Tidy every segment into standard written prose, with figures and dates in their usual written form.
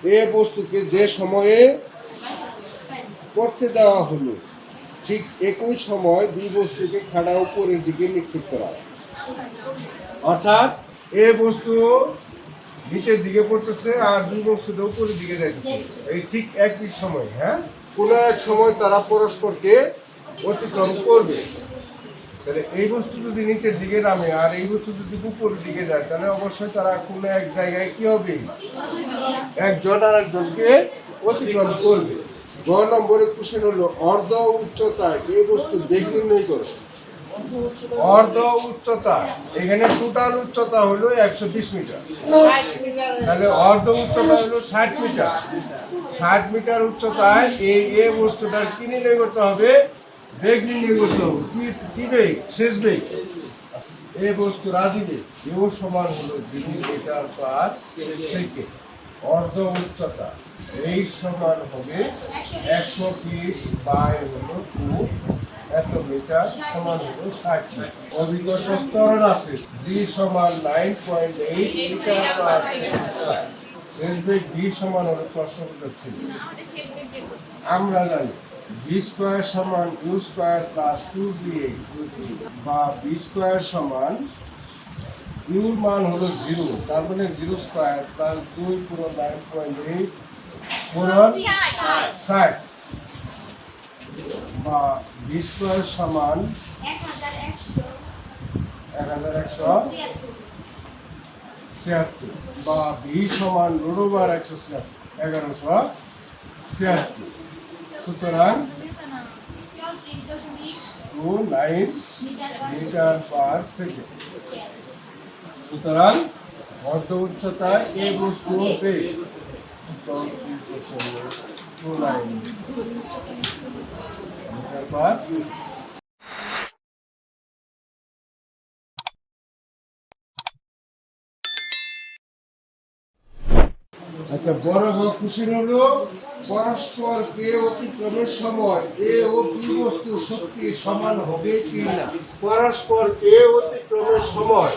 এ বস্তুকে যে সময়ে পড়তে দেওয়া হলো ঠিক একই সময় বি বস্তুকে খাড়া উপরের দিকে নিক্ষেপ করা হয়। অর্থাৎ এ বস্তু নিচের দিকে পড়তেছে আর বি বস্তুটা উপরের দিকে যাইতেছে, এই ঠিক একই সময়। হ্যাঁ, কোনো এক সময় তারা পরস্পরকে অতিক্রম করবে। তাহলে এই বস্তু যদি নিচের দিকে নামে আর এই বস্তু যদি উপরের দিকে যায়, তাহলে অবশ্যই তারা কোনো এক জায়গায় কি হবে, একজন আর একজনকে অতিক্রম করবে। গ নম্বরে কোশ্চেন হলো অর্ধ উচ্চতায় এই বস্তুর বেগ নির্ণয় করো। অর্ধ উচ্চতা, এখানে টোটাল উচ্চতা হলো 120 মিটার, তাহলে অর্ধ উচ্চতা হলো 60 মিটার। 60 মিটার উচ্চতায় এই এ বস্তুটার কি নির্ণয় করতে হবে, বেগ নির্ণয় করতে হবে। কি বেগ? শেষ বেগ। এ বস্তুর আদি বেগ এও সমান হলো 0 মিটার পার সেকেন্ড। অর্ধ উচ্চতা এই সমান হবে 120 বাই হলো 2 এত মিটার সমান হলো 60 মিটার। অভিজ্ঞ স্তরণ আছে জি সমান 9.8 মিটার পার সেকেন্ড। শেষ বেগ ভি সমান হলো প্রশ্নটা ছিল। আমরা জানি ভি স্কোয়ার সমান ইউ স্কোয়ার প্লাস 2va বা ভি স্কোয়ার সমান ইউর মান হলো 0, তার মানে 0 স্কোয়ার প্লাস 2 পুরো 9.8 পুরো 60 বা ভি স্কোয়ার সমান 1176 বা ভি সমান √1176 সুতরাং 29 মিটার পার সেকেন্ড। সুতরাং অর্ধ উচ্চতায় এই বস্তু বেগ 34.29 মিটার পার। আচ্ছা, বড় কোশ্চেন হলো পরস্পরকে অতিক্রমের সময় এ ও বি বস্তুর শক্তি সমান হবে কি না। পরস্পরকে অতিক্রমের সময়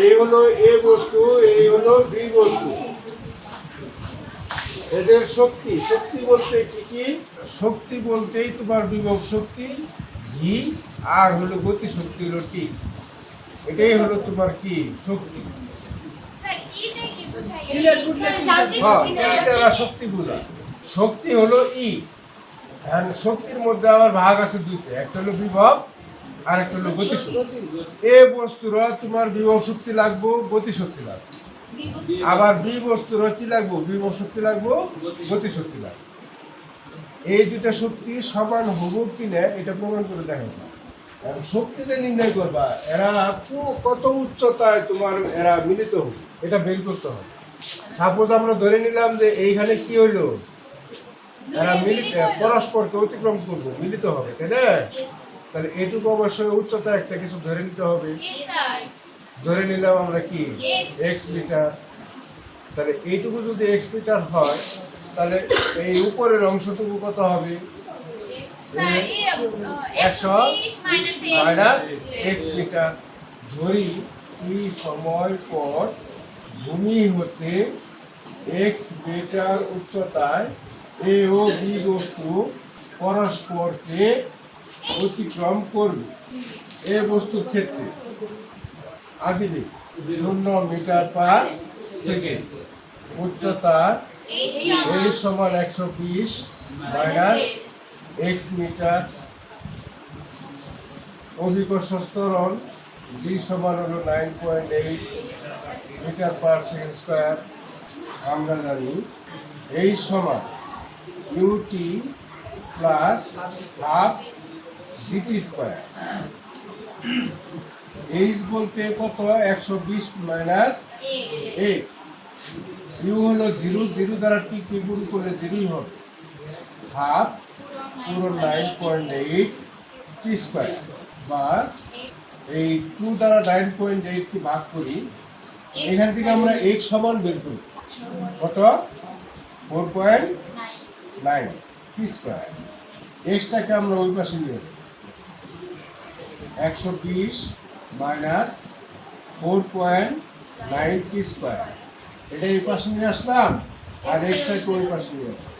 এই হলো এ বস্তু, এই হলো বি বস্তু, এদের শক্তি। শক্তি বলতে কি? শক্তি বলতেই তোমার বিভব শক্তি ভি আর হলো গতি শক্তি হলো টি। এটাই হলো তোমার কি শক্তি। শক্তি বোঝায়, শক্তি হলো ই। শক্তির মধ্যে আবার ভাগ আছে দুইটা, একটা হলো বিভব আর একটা হলো গতি শক্তি। এ বস্তুরা তোমার বিভব শক্তি লাগবো, গতি শক্তি লাগবে। আবার বি বস্তুর কি লাগবো, বিভব শক্তি লাগবো, গতি শক্তি লাগবে। এই দুটা শক্তি সমান হবো কিনা এটা প্রমাণ করে দেখা যায়। শক্তি যে নির্ণয় করবা এরা কত উচ্চতায় তোমার এরা মিলিত হবে এটা বের করতে হবে। সাপোজ আমরা ধরে নিলাম যে এইখানে কি হইলো, এরা পরস্পরকে অতিক্রম করবো, মিলিত হবে, তাই না? তাহলে এটুকু অবশ্যই উচ্চতা একটা কিছু ধরে নিতে হবে। ধরে নিলাম আমরা কি এক্স মিটার। তাহলে এইটুকু যদি এক্স মিটার হয় তাহলে এই উপরের অংশটুকু কত হবে, 100 মাইনাস এক্স মিটার। ধরি এই সময় পর ভূমি হতে এক্স মিটার উচ্চতায় এ ও বি বস্তু পরস্পরকে অতিক্রম করবে। এ বস্তুর ক্ষেত্রে আদি বেগ 0 মিটার পার সেকেন্ড। উচ্চতা এই সমান 120 মাইনাস এক্স মিটার। অভিকর্ষ ত্বরণ জি সমান হলো 9.8 মিটার পার সেকেন্ড স্কোয়ার। আমরা জানি এই সমান u t plus half g t square. H বলতে কত, 120 মাইনাস এক্স। ইউ হলো 0, 0 দ্বারা টি কে গুণ করলে 0 হবে, হাফ পুরো 9.8 টি স্কোয়ার বা এই 2 দ্বারা 9.8 কে ভাগ করি, এখান থেকে আমরা x সমান বের করি কত, 4.9 টি স্কোয়ার। এক্সটাকে আমরা ওই পাশে নিয়ে 120 মাইনাস 4.9 টি স্কোয়ার। এটা এই পাশে নিয়ে আসলাম আর এক্সটাকে ওই পাশে নিয়ে আসলাম।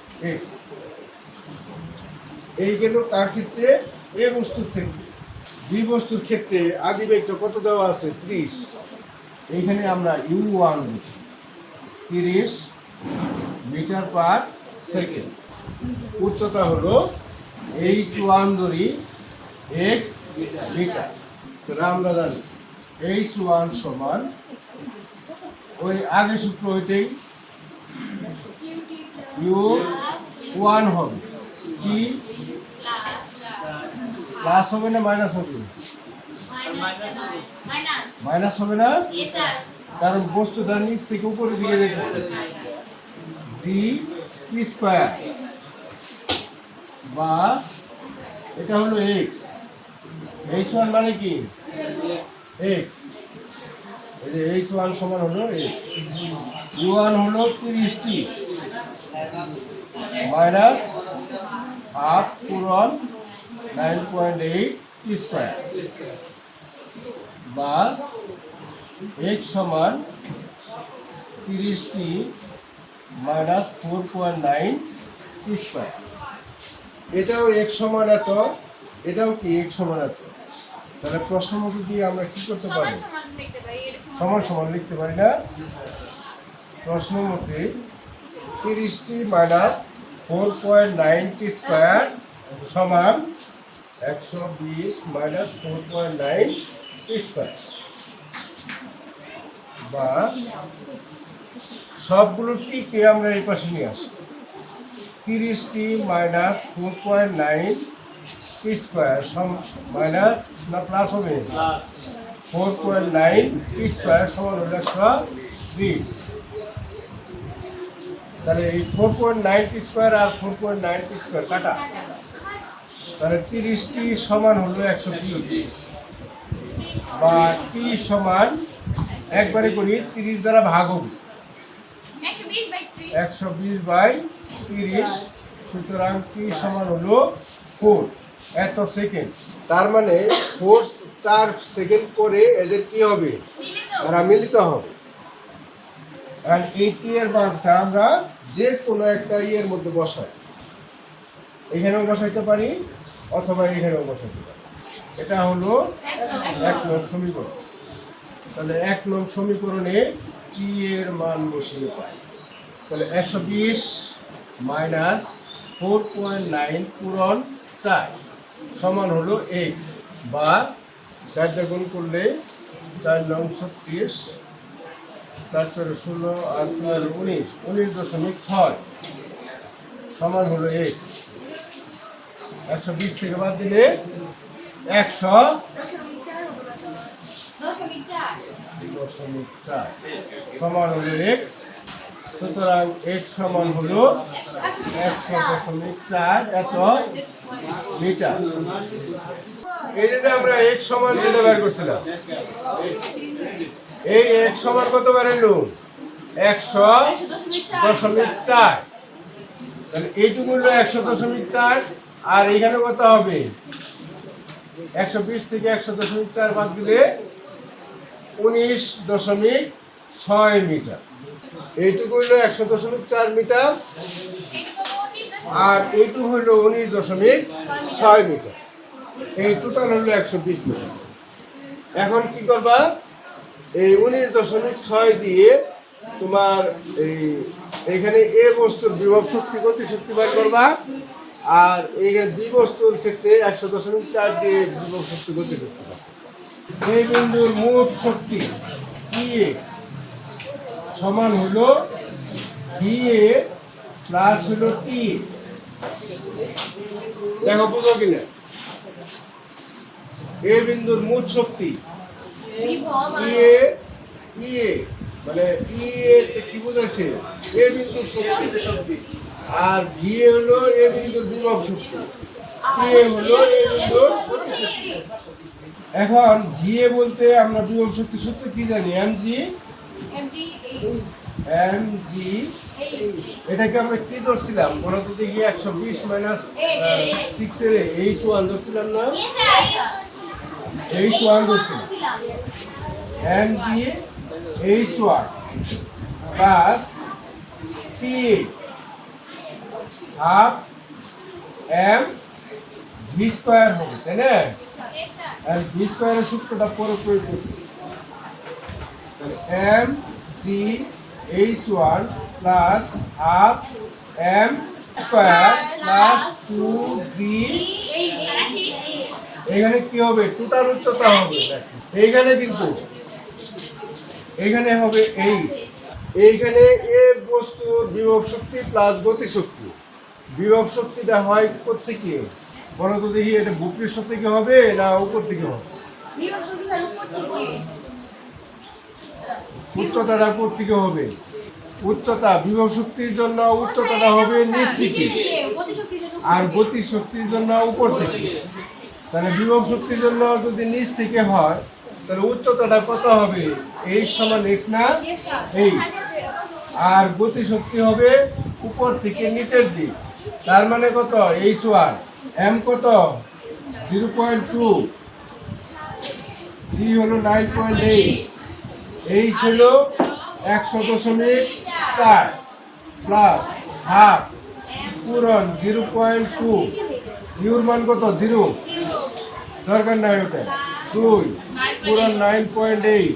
এই গেল কার ক্ষেত্রে? এ বস্তুর ক্ষেত্রে। বি বস্তুর ক্ষেত্রে আদি ভেক্টর কত দেওয়া আছে? 30। এইখানে আমরা u1 লিখি 30 মিটার পার সেকেন্ড। উচ্চতা হলো h1 ধরি x মিটার। তাহলে আমরা জানি h1 সমান ওই আগে সূত্র হইতেই u1 হবে t প্লাস হবে না মাইনাস হবে? মাইনাস হবে না, কারণ বস্তুটা নিচ থেকে উপরের দিকে যেতেছে। জি টি স্কয়ার বা এটা হলো এক্স। h1 মানে কি? এক্স। এই যে h1 সমান হলো এক্স। u1 হলো 30t মাইনাস হাফ পূরণ 9.8 টি স্কয়ার বা x সমান 30t মাইনাস 4.9 টি স্কয়ার। এটাও x সমান এত, এটাও কি x সমান এত। তাহলে প্রশ্ন মতো দিয়ে আমরা কি করতে পারি? সমান সমান লিখতে পারি না? প্রশ্ন মতে 30t মাইনাস 4.9 টি স্কয়ার সমান 120 মাইনাস 4.9 টি স্কয়ার বা সবগুলো টিকে আমরা এই পাশে নিয়ে আসি। 30t মাইনাস 4.9 টি স্কয়ার মাইনাস না প্লাস হবে 4.9 টি স্কয়ার সমান হলো 120। তাহলে এই 4.9 টি স্কয়ার আর 4.9 টি স্কয়ার কাটা, তাহলে 30টি সমান হলো 120 বা টি সমান একবারে করি 30 দ্বারা ভাগ হবে 120/30। সুতরাং টি সমান হলো 4 এত সেকেন্ড। তার মানে 4 সেকেন্ড করে এদের কি হবে? এরা মিলিত হবে। আর এই টি এর মানটা আমরা যে কোনো একটা ইয়ের মধ্যে বসাই, এখানেও বসাইতে পারি অথবা এখানেও বসাইতে পারি। এটা হলো 1 নং সমীকরণ। তাহলে 1 নং সমীকরণে টি এর মান বসিয়ে পাই। তাহলে 120 মাইনাস 4.9 পূরণ 4 সমান হলো x বা 4 দিয়ে গুণ করলে 4 নং 36, 4 4 16 আর 19, 19.6 সমান হলো x। 120 থেকে বাদ দিলে 100.4 সমান হলো x। সুতরাং x সমান হলো 100.4 এত মিটার। এই যে আমরা x সমান যেটা বের করছিলাম, এই x সমান কত বের হলো? 100.4। তাহলে এইটুকু হলো 100.4 আর এখানে কত হবে? 120 থেকে 100.4 বাদ দিলে 19.6 মিটার। এইটুকু হইল 100.4 মিটার আর এইটুকু হইল 19.6 মিটার। এই টোটাল হলো 120 মিটার। এখন কি করবা? এই 19.6 দিয়ে তোমার এইখানে এ বস্তুর বিভব শক্তি গতি শক্তি বের করবা, আর এইখানে বি বস্তুর ক্ষেত্রে 100.4 দিয়ে বিভব শক্তি গতি শক্তি। এই বিন্দুর মোট শক্তি ইএ সমান হলো বিএ প্লাস হলো টি। দেখো বুঝো কিনা? এই বিন্দুর মোট শক্তি ইএ ইএ মানে ইএ কি বোঝাচ্ছে? এ বিন্দুর শক্তি আর ভিএ হলো এ বিন্দুর বিভব শক্তি, টিএ হলো এ বিন্দুর গতি শক্তি। এখন ভিএ বলতে আমরা বিভব শক্তি সূত্র কি জানি? এমজি। এটাকে আমরা কি ধরছিলাম? বলতে দেখি 120 মাইনাস 6 এর h1 ধরছিলাম না? h1 ধরছিলাম। mg h1 প্লাস টি হাফ এম ভি স্কোয়ার হবে, তাই না? আর ভি স্কোয়ারের সূত্রটা পরে প্রয়োগ করতে, তাহলে M G H one plus half M square plus two G. এখানে কি হবে? টোটাল উচ্চতা হবে এইখানে, কিন্তু এখানে হবে এইখানে এ বস্তুর বিভব শক্তি প্লাস গতি শক্তি। বিভব শক্তিটা হয় কোত্থেকে বলো তো দেখি? এটা ভূপৃষ্ঠ থেকে হবে না উপর থেকে হবে? উচ্চতাটা কোথ থেকে হবে? উচ্চতা বিভব শক্তির জন্য উচ্চতাটা হবে নিচ থেকে, আর গতি শক্তির জন্য উপর থেকে। তাহলে বিভব শক্তির জন্য যদি নিচ থেকে হয় তাহলে উচ্চতাটা কত হবে? এইচ সমান এক্স না? এই আর গতি শক্তি হবে উপর থেকে নিচের দিক, তার মানে কত? H one. এম কত? 0.2, জি হলো 9.8, এইচ হলো 100.4 প্লাস হাফ পূরণ 0.2, ইউর মান কত? 0, দরকার নাই ওটা। 2 পূরণ 9.8,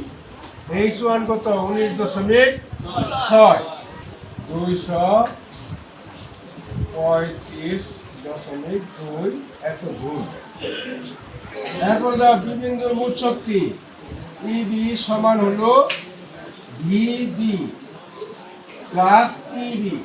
এইচ ওয়ান কত? 19.6, 235.2 এত জুল। এরপর দা বি বিন্দুর মোট শক্তি ইবি সমান হলো ভিবি প্লাস টিবি